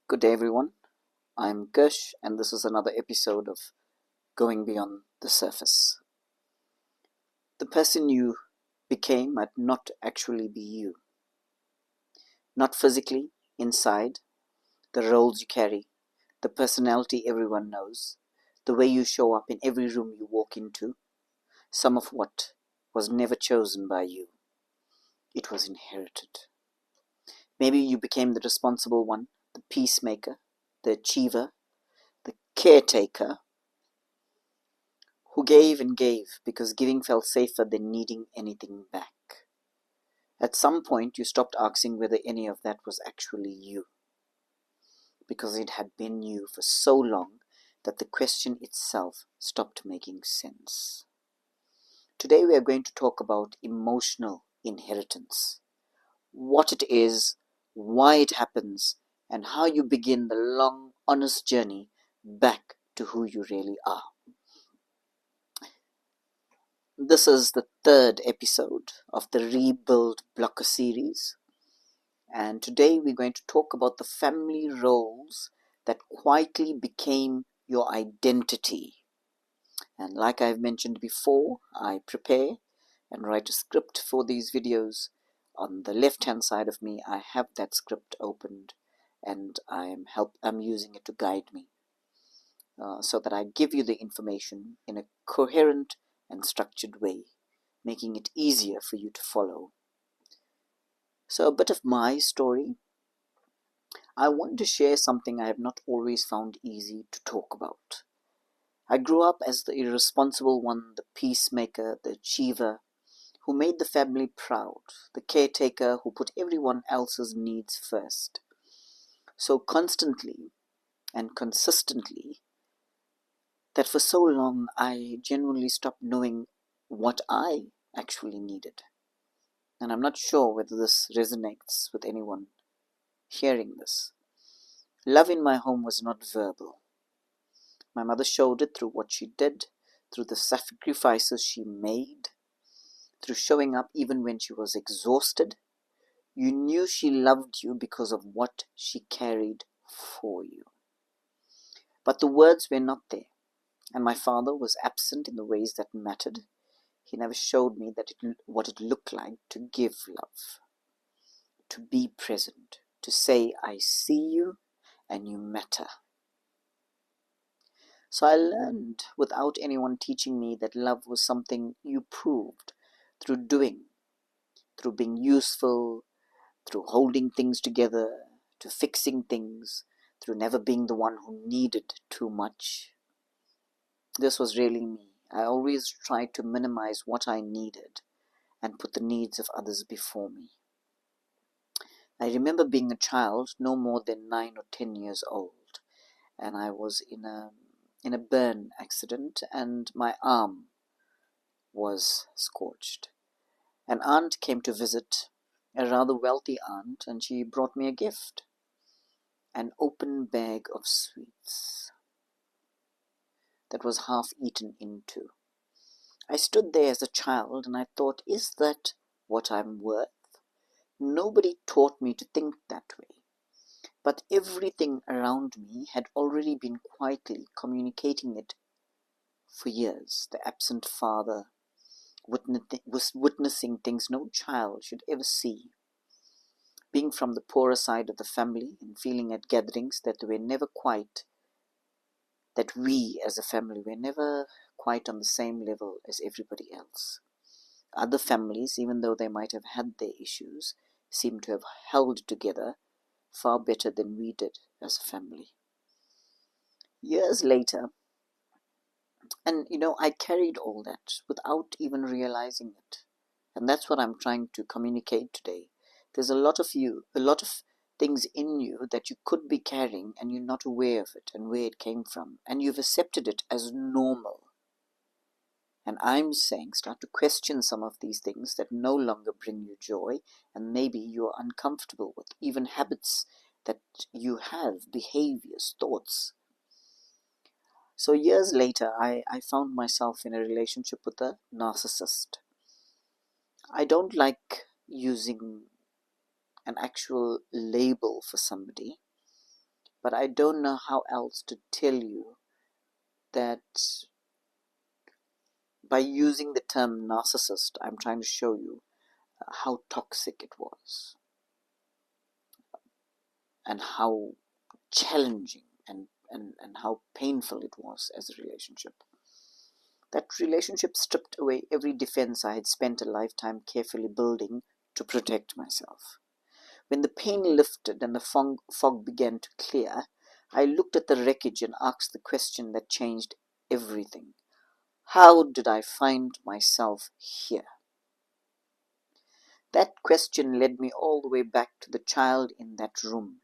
Good day, everyone. I'm Gersh, and this is another episode of Going Beyond the Surface. The person you became might not actually be you. Not physically, inside, the roles you carry, the personality everyone knows, the way you show up in every room you walk into, some of what was never chosen by you. It was inherited. Maybe you became the responsible one, the peacemaker, the achiever, the caretaker, who gave and gave because giving felt safer than needing anything back. At some point, you stopped asking whether any of that was actually you, because it had been you for so long that the question itself stopped making sense. Today, we are going to talk about emotional inheritance, what it is, why it happens, and how you begin the long, honest journey back to who you really are. This is the third episode of the Rebuild Blocker series, and today we're going to talk about the family roles that quietly became your identity. And like I've mentioned before, I prepare and write a script for these videos. On the left hand side of me, I have that script opened, and I'm using it to guide me, so that I give you the information in a coherent and structured way, making it easier for you to follow. So a bit of my story. I want to share something I have not always found easy to talk about. I grew up as the irresponsible one, the peacemaker, the achiever, who made the family proud, the caretaker who put everyone else's needs first. So constantly and consistently that for so long I genuinely stopped knowing what I actually needed. And I'm not sure whether this resonates with anyone hearing this. Love in my home was not verbal. My mother showed it through what she did, through the sacrifices she made, through showing up even when she was exhausted. You knew she loved you because of what she carried for you. But the words were not there, and my father was absent in the ways that mattered. He never showed me what it looked like to give love, to be present, to say, I see you and you matter. So I learned without anyone teaching me that love was something you proved through doing, through being useful, through holding things together, to fixing things, through never being the one who needed too much. This was really me. I always tried to minimize what I needed and put the needs of others before me. I remember being a child, no more than 9 or 10 years old, and I was in a burn accident, and my arm was scorched. An aunt came to visit, a rather wealthy aunt, and she brought me a gift, an open bag of sweets that was half eaten into. I stood there as a child and I thought, is that what I'm worth? Nobody taught me to think that way. But everything around me had already been quietly communicating it for years. The absent father was witnessing things no child should ever see. Being from the poorer side of the family and feeling at gatherings that we as a family were never quite on the same level as everybody else. Other families, even though they might have had their issues, seemed to have held together far better than we did as a family. Years later, and I carried all that without even realizing it. And that's what I'm trying to communicate today. There's a lot of things in you that you could be carrying and you're not aware of it and where it came from. And you've accepted it as normal. And I'm saying start to question some of these things that no longer bring you joy, and maybe you're uncomfortable with, even habits that you have, behaviors, thoughts. So years later, I found myself in a relationship with a narcissist. I don't like using an actual label for somebody, But I don't know how else to tell you that by using the term narcissist, I'm trying to show you how toxic it was and how challenging and how painful it was as a relationship. That relationship stripped away every defense I had spent a lifetime carefully building to protect myself. When the pain lifted and the fog began to clear, I looked at the wreckage and asked the question that changed everything. How did I find myself here? That question led me all the way back to the child in that room,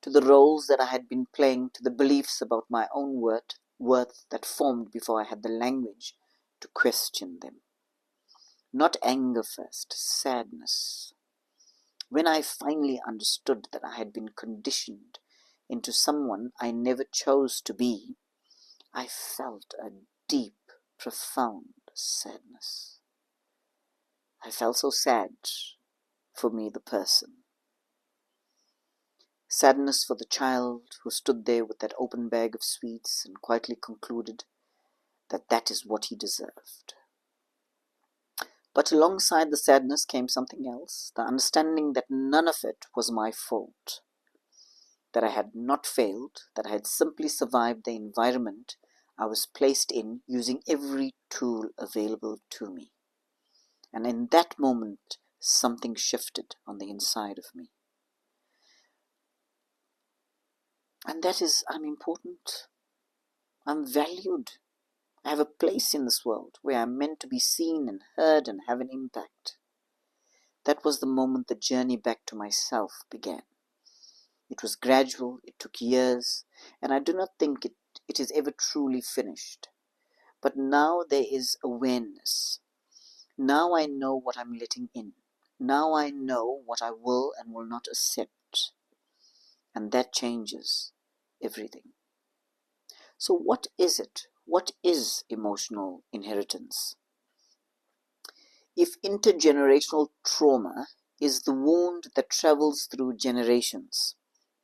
to the roles that I had been playing, to the beliefs about my own worth that formed before I had the language to question them. Not anger first, sadness. When I finally understood that I had been conditioned into someone I never chose to be, I felt a deep, profound sadness. I felt so sad for me, the person. Sadness for the child who stood there with that open bag of sweets and quietly concluded that that is what he deserved. But alongside the sadness came something else, the understanding that none of it was my fault, that I had not failed, that I had simply survived the environment I was placed in using every tool available to me. And in that moment, something shifted on the inside of me. And that is, I'm important. I'm valued. I have a place in this world where I'm meant to be seen and heard and have an impact. That was the moment the journey back to myself began. It was gradual, it took years, and I do not think it is ever truly finished. But now there is awareness. Now I know what I'm letting in. Now I know what I will and will not accept. And that changes everything. So what is it? What is emotional inheritance? If intergenerational trauma is the wound that travels through generations,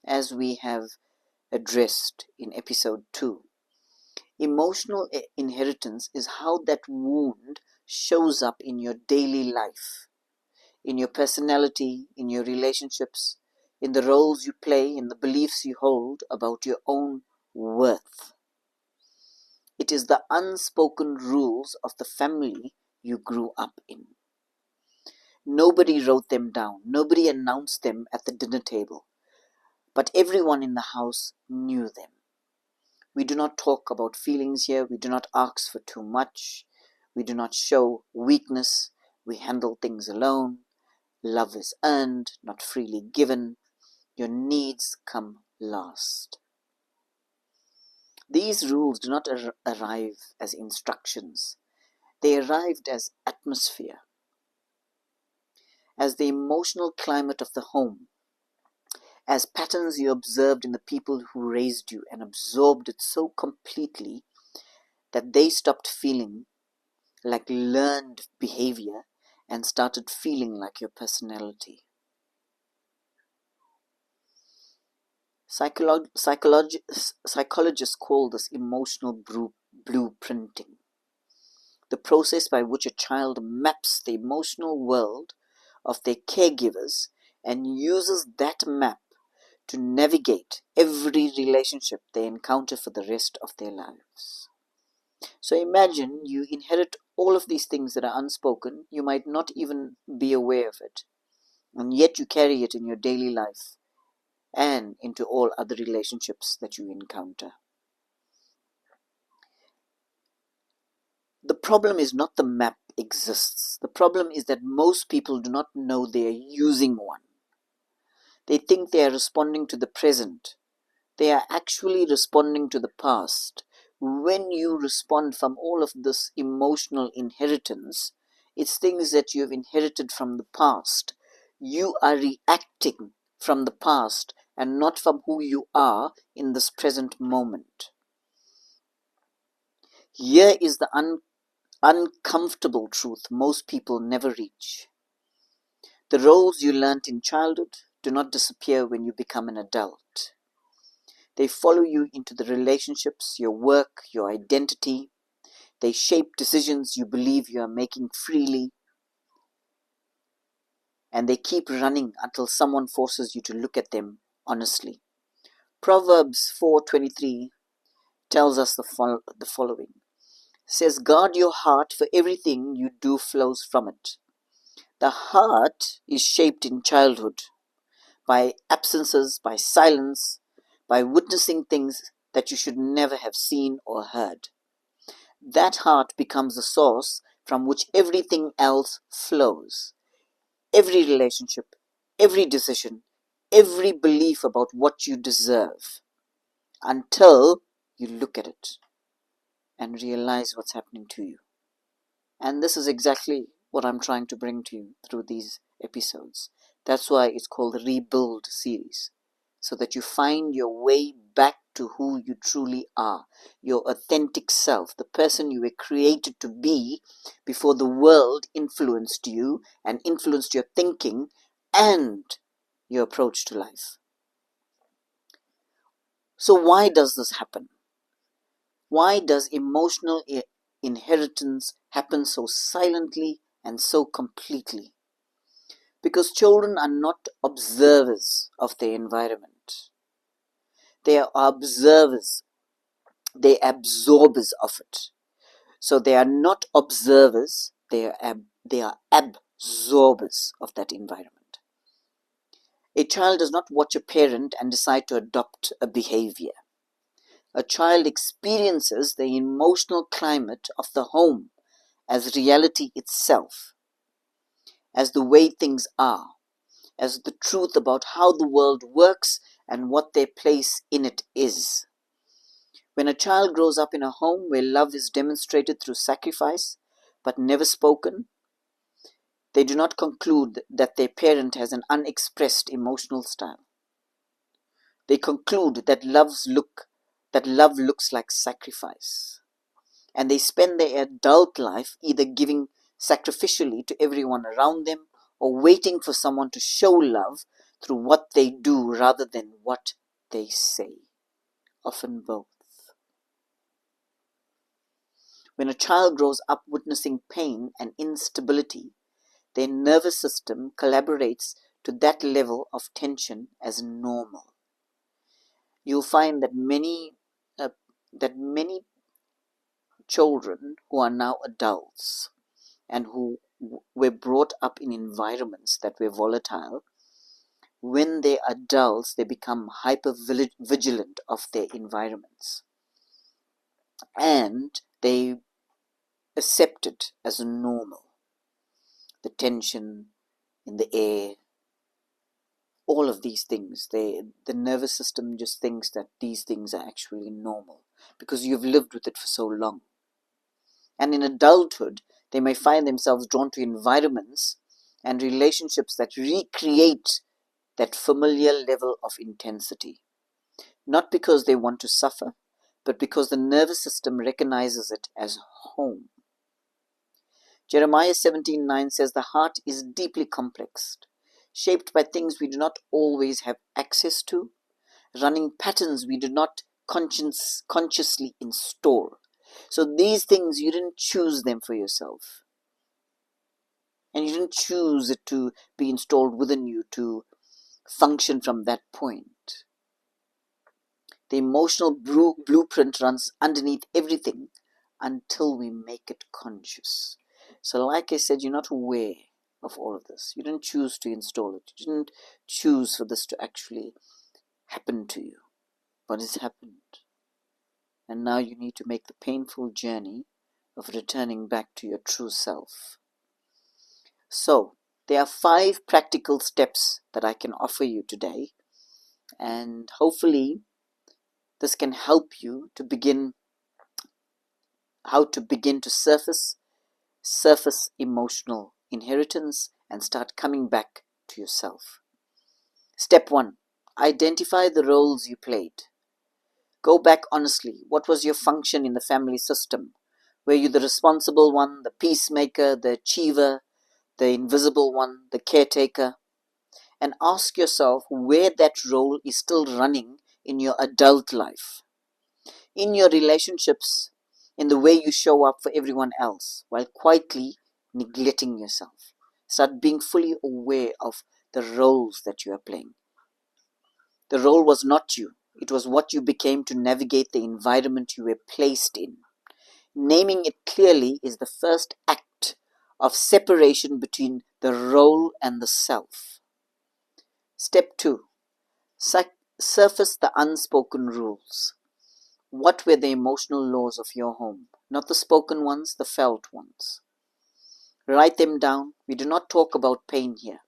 as we have addressed in episode 2, emotional inheritance is how that wound shows up in your daily life, in your personality, in your relationships, in the roles you play, in the beliefs you hold about your own worth. It is the unspoken rules of the family you grew up in. Nobody wrote them down. Nobody announced them at the dinner table. But everyone in the house knew them. We do not talk about feelings here. We do not ask for too much. We do not show weakness. We handle things alone. Love is earned, not freely given. Your needs come last. These rules do not arrive as instructions. They arrived as atmosphere, as the emotional climate of the home, as patterns you observed in the people who raised you and absorbed it so completely that they stopped feeling like learned behavior and started feeling like your personality. Psychologists call this emotional blueprinting, the process by which a child maps the emotional world of their caregivers and uses that map to navigate every relationship they encounter for the rest of their lives. So imagine you inherit all of these things that are unspoken. You might not even be aware of it, and yet you carry it in your daily life and into all other relationships that you encounter. The problem is not the map exists. The problem is that most people do not know they are using one. They think they are responding to the present. They are actually responding to the past. When you respond from all of this emotional inheritance, it's things that you have inherited from the past. You are reacting from the past and not from who you are in this present moment. Here is the uncomfortable truth most people never reach. The roles you learnt in childhood do not disappear when you become an adult. They follow you into the relationships, your work, your identity. They shape decisions you believe you are making freely. And they keep running until someone forces you to look at them honestly. Proverbs 4:23 tells us the following. It says, guard your heart, for everything you do flows from it. The heart is shaped in childhood by absences, by silence, by witnessing things that you should never have seen or heard. That heart becomes the source from which everything else flows. Every relationship, every decision, every belief about what you deserve, until you look at it and realize what's happening to you. And this is exactly what I'm trying to bring to you through these episodes. That's why it's called the Rebuild series, so that you find your way back to who you truly are, your authentic self, the person you were created to be before the world influenced you and influenced your thinking and your approach to life. So why does this happen? Why does emotional inheritance happen so silently and so completely? Because children are not observers of their environment. They are observers. They are absorbers of it. So they are not observers. They are absorbers of that environment. A child does not watch a parent and decide to adopt a behavior. A child experiences the emotional climate of the home as reality itself, as the way things are, as the truth about how the world works and what their place in it is. When a child grows up in a home where love is demonstrated through sacrifice but never spoken, they do not conclude that their parent has an unexpressed emotional style. They conclude that love looks like sacrifice. And they spend their adult life either giving sacrificially to everyone around them or waiting for someone to show love through what they do rather than what they say. Often both. When a child grows up witnessing pain and instability, their nervous system collaborates to that level of tension as normal. You'll find that many children who are now adults and who were brought up in environments that were volatile, when they're adults, they become hyper vigilant of their environments. And they accept it as normal. The tension in the air, all of these things, the nervous system just thinks that these things are actually normal because you've lived with it for so long. And in adulthood, they may find themselves drawn to environments and relationships that recreate that familiar level of intensity. Not because they want to suffer, but because the nervous system recognizes it as home. Jeremiah 17:9 says the heart is deeply complex, shaped by things we do not always have access to, running patterns we do not consciously install. So these things, you didn't choose them for yourself. And you didn't choose it to be installed within you to function from that point. The emotional blueprint runs underneath everything until we make it conscious. So like I said, you're not aware of all of this. You didn't choose to install it. You didn't choose for this to actually happen to you. But it's happened. And now you need to make the painful journey of returning back to your true self. So, there are 5 practical steps that I can offer you today. And hopefully, this can help you to begin to surface emotional inheritance and start coming back to yourself. Step 1. Identify the roles you played. Go back honestly. What was your function in the family system? Were you the responsible one, the peacemaker, the achiever, the invisible one, the caretaker? And ask yourself where that role is still running in your adult life, in your relationships, in the way you show up for everyone else while quietly neglecting yourself. Start being fully aware of the roles that you are playing. The role was not you, it was what you became to navigate the environment you were placed in. Naming it clearly is the first act of separation between the role and the self. Step 2. Surface the unspoken rules. What were the emotional laws of your home? Not the spoken ones, the felt ones. Write them down. We do not talk about pain here.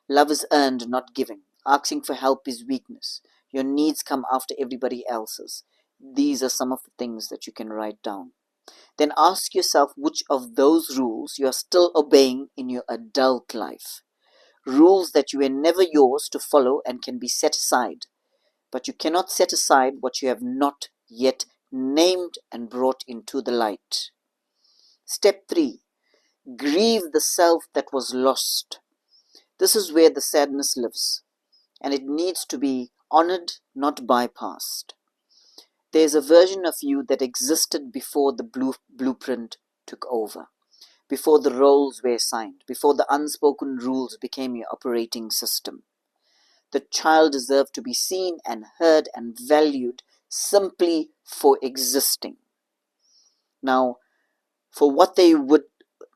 Love is earned, not given. Asking for help is weakness. Your needs come after everybody else's. These are some of the things that you can write down. Then ask yourself which of those rules you are still obeying in your adult life. Rules that you were never yours to follow and can be set aside. But you cannot set aside what you have not yet named and brought into the light. Step 3. Grieve the self that was lost. This is where the sadness lives, and it needs to be honored, not bypassed. There is a version of you that existed before the blueprint took over, before the roles were assigned, before the unspoken rules became your operating system. The child deserved to be seen and heard and valued simply for existing. Now, for what they would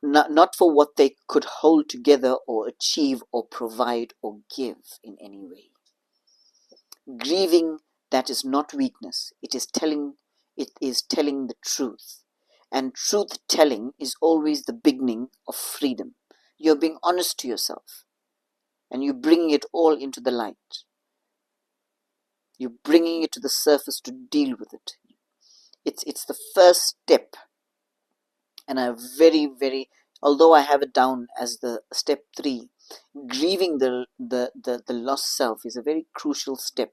not for what they could hold together or achieve or provide or give in any way. Grieving that is not weakness. It is telling the truth. And truth telling is always the beginning of freedom. You're being honest to yourself. And you're bringing it all into the light. You're bringing it to the surface to deal with it. It's the first step. And although I have it down as the step 3, grieving the lost self is a very crucial step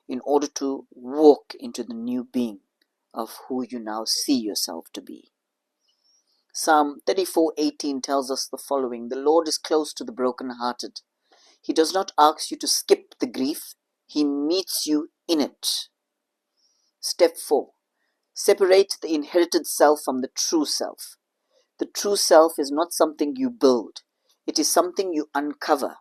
in order to walk into the new being of who you now see yourself to be. Psalm 34:18 tells us the following: the Lord is close to the brokenhearted. He does not ask you to skip the grief, He meets you in it. Step 4. Separate the inherited self from the true self. The true self is not something you build. It is something you uncover.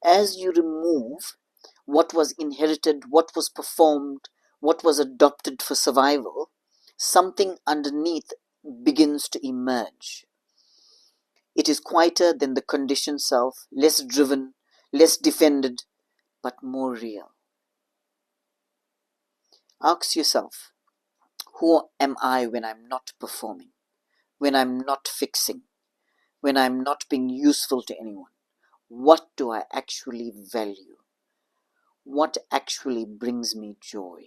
As you remove what was inherited, what was performed, what was adopted for survival, something underneath begins to emerge. It is quieter than the conditioned self, less driven, less defended, but more real. Ask yourself, who am I when I'm not performing, when I'm not fixing, when I'm not being useful to anyone? What do I actually value? What actually brings me joy?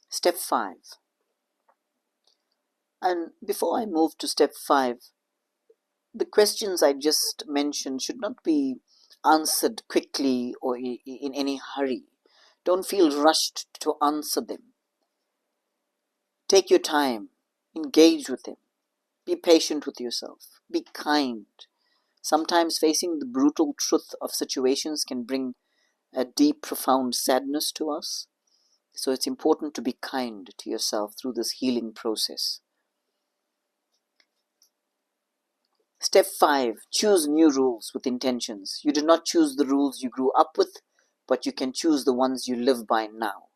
Step 5. And before I move to step 5, the questions I just mentioned should not be answered quickly or in any hurry. Don't feel rushed to answer them. Take your time. Engage with them. Be patient with yourself. Be kind. Sometimes facing the brutal truth of situations can bring a deep, profound sadness to us. So it's important to be kind to yourself through this healing process. Step 5. Choose new rules with intentions. You do not choose the rules you grew up with, but you can choose the ones you live by now.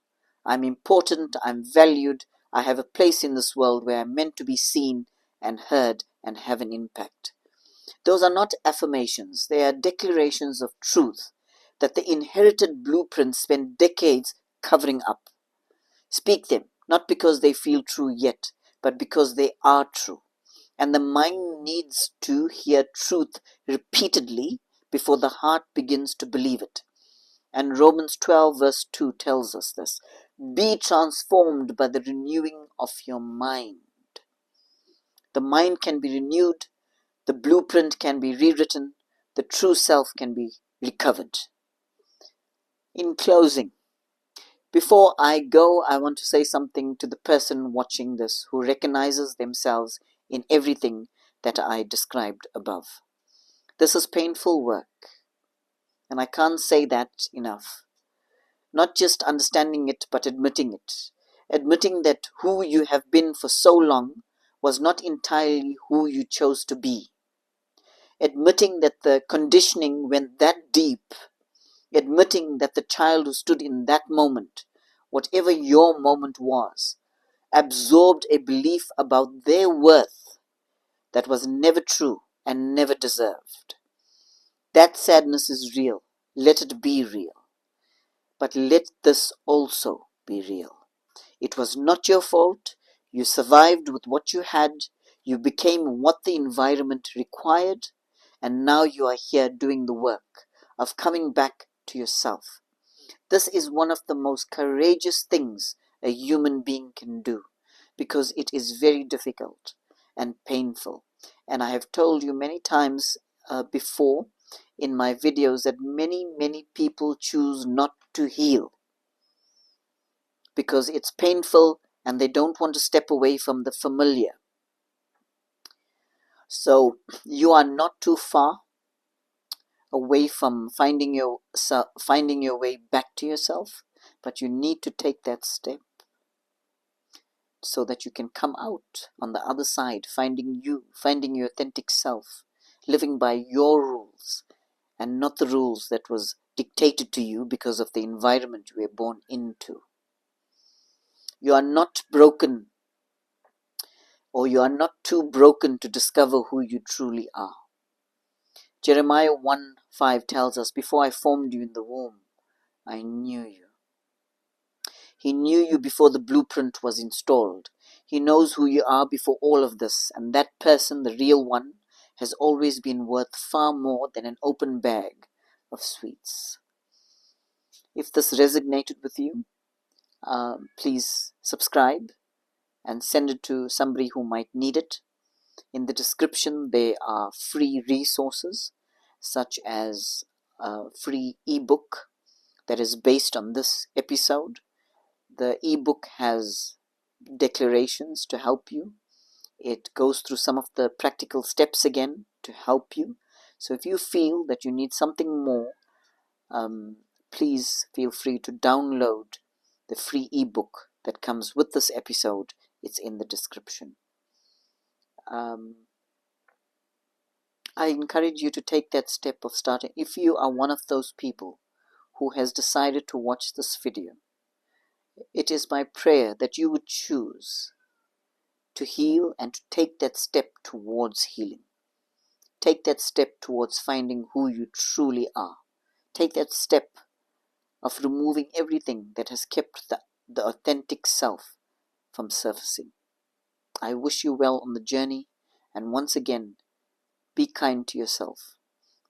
I'm important, I'm valued, I have a place in this world where I'm meant to be seen and heard and have an impact. Those are not affirmations, they are declarations of truth that the inherited blueprints spent decades covering up. Speak them, not because they feel true yet, but because they are true. And the mind needs to hear truth repeatedly before the heart begins to believe it. And Romans 12 verse 2 tells us this. Be transformed by the renewing of your mind. The mind can be renewed, the blueprint can be rewritten, the true self can be recovered. In closing, before I go, I want to say something to the person watching this who recognizes themselves in everything that I described above. This is painful work, and I can't say that enough. Not just understanding it, but admitting it. Admitting that who you have been for so long was not entirely who you chose to be. Admitting that the conditioning went that deep. Admitting that the child who stood in that moment, whatever your moment was, absorbed a belief about their worth that was never true and never deserved. That sadness is real. Let it be real. But let this also be real. It was not your fault. You survived with what you had. You became what the environment required. And now you are here doing the work of coming back to yourself. This is one of the most courageous things a human being can do, because it is very difficult and painful. And I have told you many times before in my videos that many people choose not to heal because it's painful and they don't want to step away from the familiar. So you are not too far away from finding your way back to yourself, but you need to take that step so that you can come out on the other side, finding your authentic self, living by your rules and not the rules that was dictated to you because of the environment you were born into. You are not broken, or you are not too broken to discover who you truly are. Jeremiah 1:5 tells us, "Before I formed you in the womb, I knew you." He knew you before the blueprint was installed. He knows who you are before all of this, and that person, the real one, has always been worth far more than an open bag of sweets. If this resonated with you, please subscribe and send it to somebody who might need it. In the description, there are free resources, such as a free ebook that is based on this episode. The ebook has declarations to help you. It goes through some of the practical steps again to help you. So if you feel that you need something more, please feel free to download the free ebook that comes with this episode. It's in the description. I encourage you to take that step of starting. If you are one of those people who has decided to watch this video, it is my prayer that you would choose to heal and to take that step towards healing. Take that step towards finding who you truly are. Take that step of removing everything that has kept the authentic self from surfacing. I wish you well on the journey, and once again, be kind to yourself.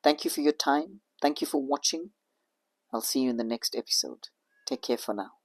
Thank you for your time. Thank you for watching. I'll see you in the next episode. Take care for now.